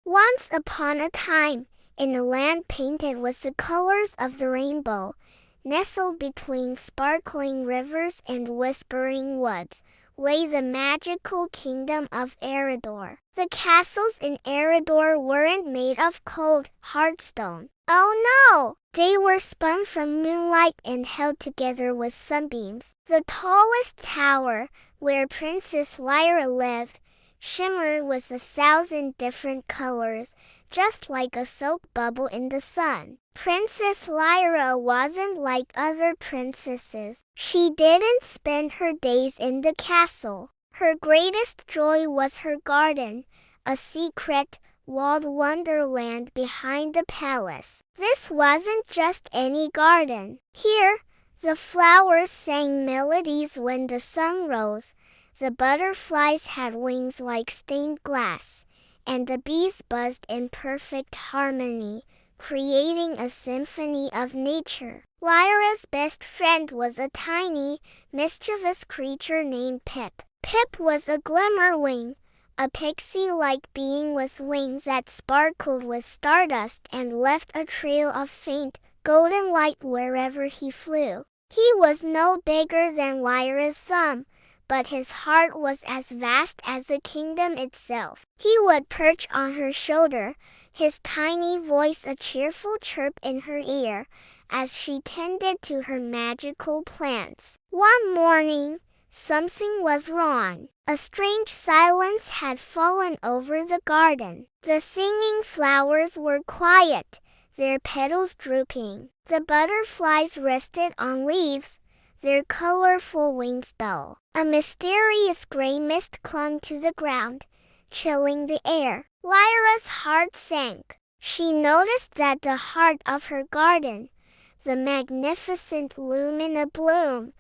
Once upon a time, in a land painted with the colors of the rainbow, nestled between sparkling rivers and whispering woods, lay the magical kingdom of Aeridor. The castles in Aeridor weren't made of cold, hard stone. Oh no! They were spun from moonlight and held together with sunbeams. The tallest tower, where Princess Lyra lived, shimmered with 1,000 different colors, just like a soap bubble in the sun. Princess Lyra wasn't like other princesses. She didn't spend her days in the castle. Her greatest joy was her garden, a secret, walled wonderland behind the palace. This wasn't just any garden. Here, the flowers sang melodies when the sun rose, the butterflies had wings like stained glass, and the bees buzzed in perfect harmony, creating a symphony of nature. Lyra's best friend was a tiny, mischievous creature named Pip. Pip was a Glimmerwing, a pixie-like being with wings that sparkled with stardust and left a trail of faint, golden light wherever he flew. He was no bigger than Lyra's thumb, but his heart was as vast as the kingdom itself. He would perch on her shoulder, his tiny voice a cheerful chirp in her ear, as she tended to her magical plants. One morning, something was wrong. A strange silence had fallen over the garden. The singing flowers were quiet, their petals drooping. The butterflies rested on leaves, their colorful wings dull. A mysterious gray mist clung to the ground, chilling the air. Lyra's heart sank. She noticed that the heart of her garden, the magnificent Lumina bloom,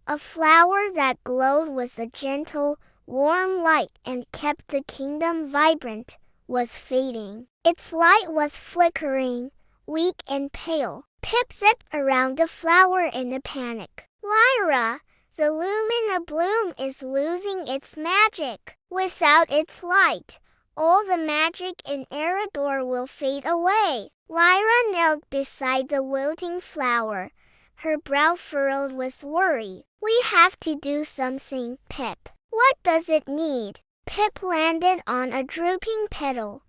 a flower that glowed with a gentle, warm light and kept the kingdom vibrant, was fading. Its light was flickering, weak and pale. Pip zipped around the flower in a panic. Lyra, the Lumina bloom is losing its magic. Without its light, all the magic in Aeridor will fade away. Lyra knelt beside the wilting flower, her brow furrowed with worry. We have to do something, Pip. What does it need? Pip landed on a drooping petal.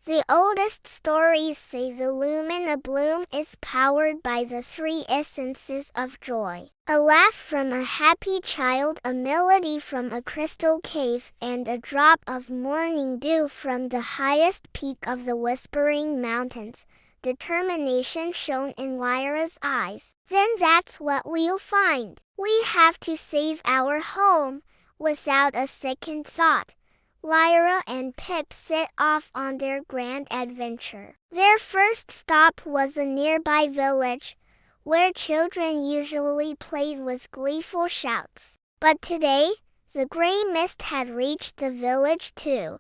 The oldest stories say the Lumina bloom is powered by the 3 essences of joy. A laugh from a happy child, a melody from a crystal cave, and a drop of morning dew from the highest peak of the Whispering Mountains. Determination shone in Lyra's eyes. Then that's what we'll find. We have to save our home. Without a second thought, Lyra and Pip set off on their grand adventure. Their first stop was a nearby village, where children usually played with gleeful shouts. But today, the gray mist had reached the village too,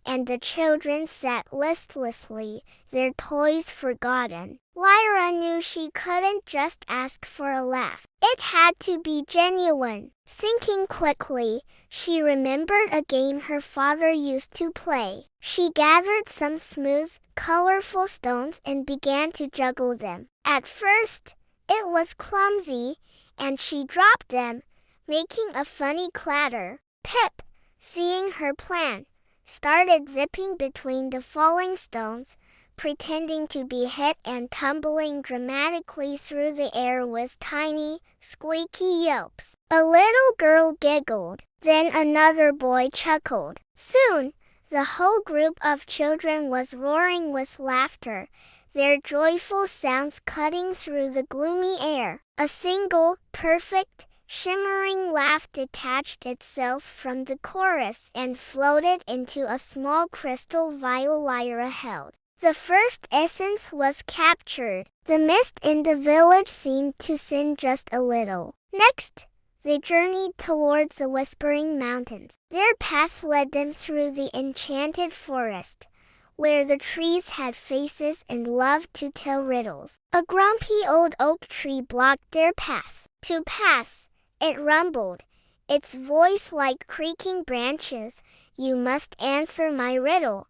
and the children sat listlessly, their toys forgotten. Lyra knew she couldn't just ask for a laugh. It had to be genuine. Thinking quickly, she remembered a game her father used to play. She gathered some smooth, colorful stones and began to juggle them. At first, it was clumsy, and she dropped them, making a funny clatter. Pip, seeing her plan, started zipping between the falling stones, pretending to be hit and tumbling dramatically through the air with tiny, squeaky yelps. A little girl giggled. Then another boy chuckled. Soon, the whole group of children was roaring with laughter, their joyful sounds cutting through the gloomy air. A single, perfect, shimmering laugh detached itself from the chorus and floated into a small crystal vial Lyra held. The first essence was captured. The mist in the village seemed to thin just a little. Next, they journeyed towards the Whispering Mountains. Their path led them through the enchanted forest, where the trees had faces and loved to tell riddles. A grumpy old oak tree blocked their path. To pass, it rumbled, its voice like creaking branches. You must answer my riddle.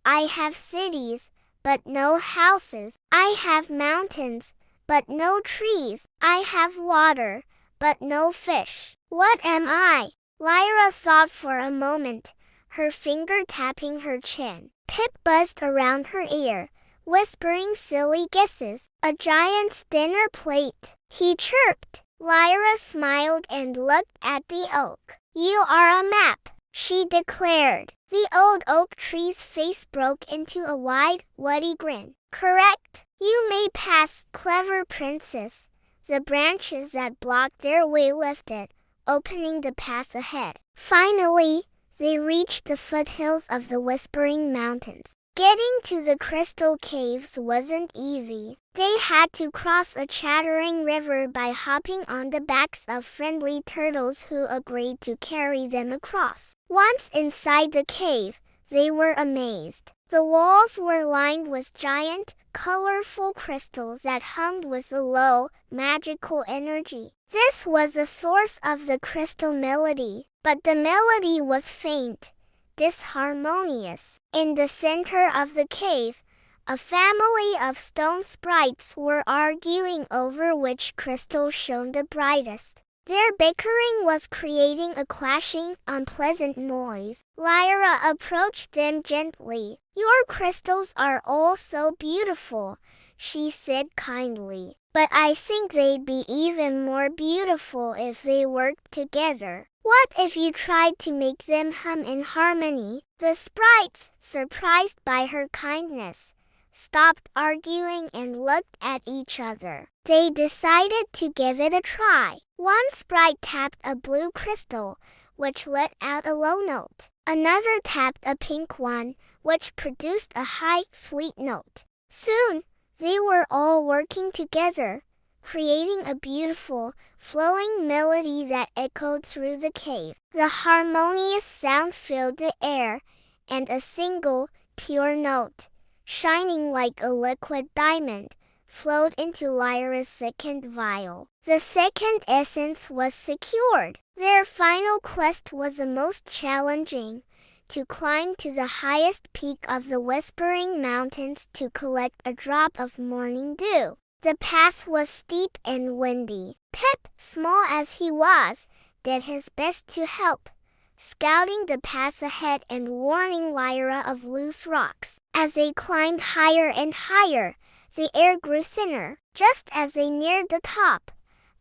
I have cities, but no houses. I have mountains, but no trees. I have water, but no fish. What am I?" Lyra sobbed for a moment, her finger tapping her chin. Pip buzzed around her ear, whispering silly guesses. "A giant's dinner plate," he chirped. Lyra smiled and looked at the oak. "You are a map," she declared. The old oak tree's face broke into a wide, woody grin. "Correct. You may pass, clever princess." The branches that blocked their way lifted, opening the path ahead. Finally, they reached the foothills of the Whispering Mountains. Getting to the crystal caves wasn't easy. They had to cross a chattering river by hopping on the backs of friendly turtles who agreed to carry them across. Once inside the cave, they were amazed. The walls were lined with giant, colorful crystals that hummed with a low, magical energy. This was the source of the crystal melody, but the melody was faint, disharmonious. In the center of the cave, a family of stone sprites were arguing over which crystal shone the brightest. Their bickering was creating a clashing, unpleasant noise. Lyra approached them gently. "Your crystals are all so beautiful," she said kindly. "But I think they'd be even more beautiful if they worked together. What if you tried to make them hum in harmony?" The sprites, surprised by her kindness, stopped arguing and looked at each other. They decided to give it a try. One sprite tapped a blue crystal, which let out a low note. Another tapped a pink one, which produced a high, sweet note. Soon, they were all working together, creating a beautiful, flowing melody that echoed through the cave. The harmonious sound filled the air, and a single, pure note, shining like a liquid diamond, flowed into Lyra's second vial. The second essence was secured. Their final quest was the most challenging, to climb to the highest peak of the Whispering Mountains to collect a drop of morning dew. The path was steep and windy. Pip, small as he was, did his best to help, scouting the path ahead and warning Lyra of loose rocks. As they climbed higher and higher, the air grew thinner. Just as they neared the top,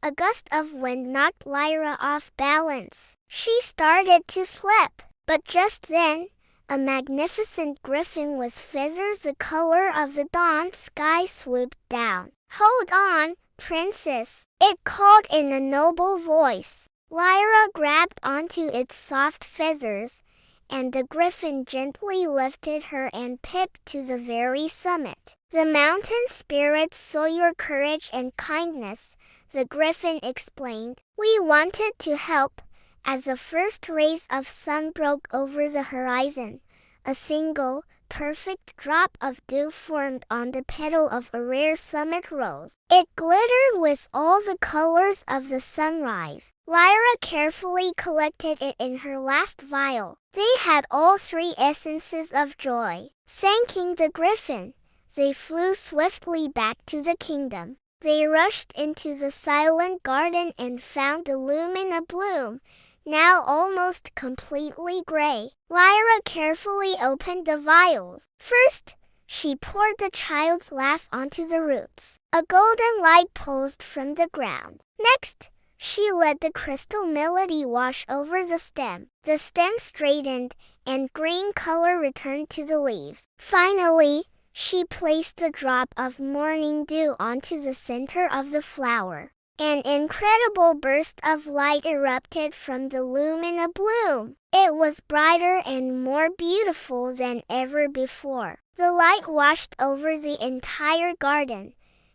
a gust of wind knocked Lyra off balance. She started to slip, but just then, a magnificent griffin with feathers the color of the dawn sky swooped down. "Hold on, princess," it called in a noble voice. Lyra grabbed onto its soft feathers, and the griffin gently lifted her and Pip to the very summit. "The mountain spirits saw your courage and kindness," the griffin explained. "We wanted to help." As the first rays of sun broke over the horizon, a single, perfect drop of dew formed on the petal of a rare summit rose. It glittered with all the colors of the sunrise. Lyra carefully collected it in her last vial. They had all three essences of joy. Thanking the griffin, they flew swiftly back to the kingdom. They rushed into the silent garden and found the Lumina bloom, now almost completely gray. Lyra carefully opened the vials. First, she poured the child's laugh onto the roots. A golden light pulsed from the ground. Next, she let the crystal melody wash over the stem. The stem straightened, and green color returned to the leaves. Finally, she placed a drop of morning dew onto the center of the flower. An incredible burst of light erupted from the Lumina bloom. It was brighter and more beautiful than ever before. The light washed over the entire garden,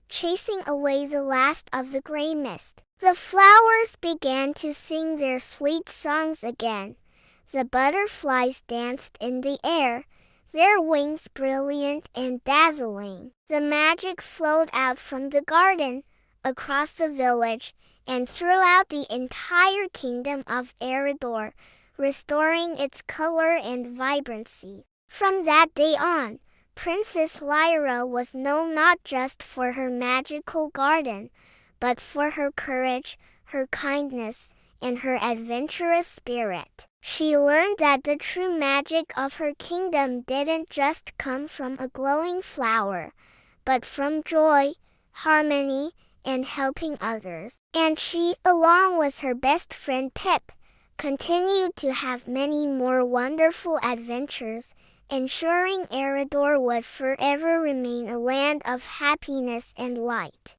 chasing away the last of the gray mist. The flowers began to sing their sweet songs again. The butterflies danced in the air, their wings brilliant and dazzling. The magic flowed out from the garden, across the village, and throughout the entire kingdom of Aeridor, restoring its color and vibrancy. From that day on, Princess Lyra was known not just for her magical garden, but for her courage, her kindness, and her adventurous spirit. She learned that the true magic of her kingdom didn't just come from a glowing flower, but from joy, harmony, and helping others. And she, along with her best friend Pip, continued to have many more wonderful adventures, ensuring Aeridor would forever remain a land of happiness and light.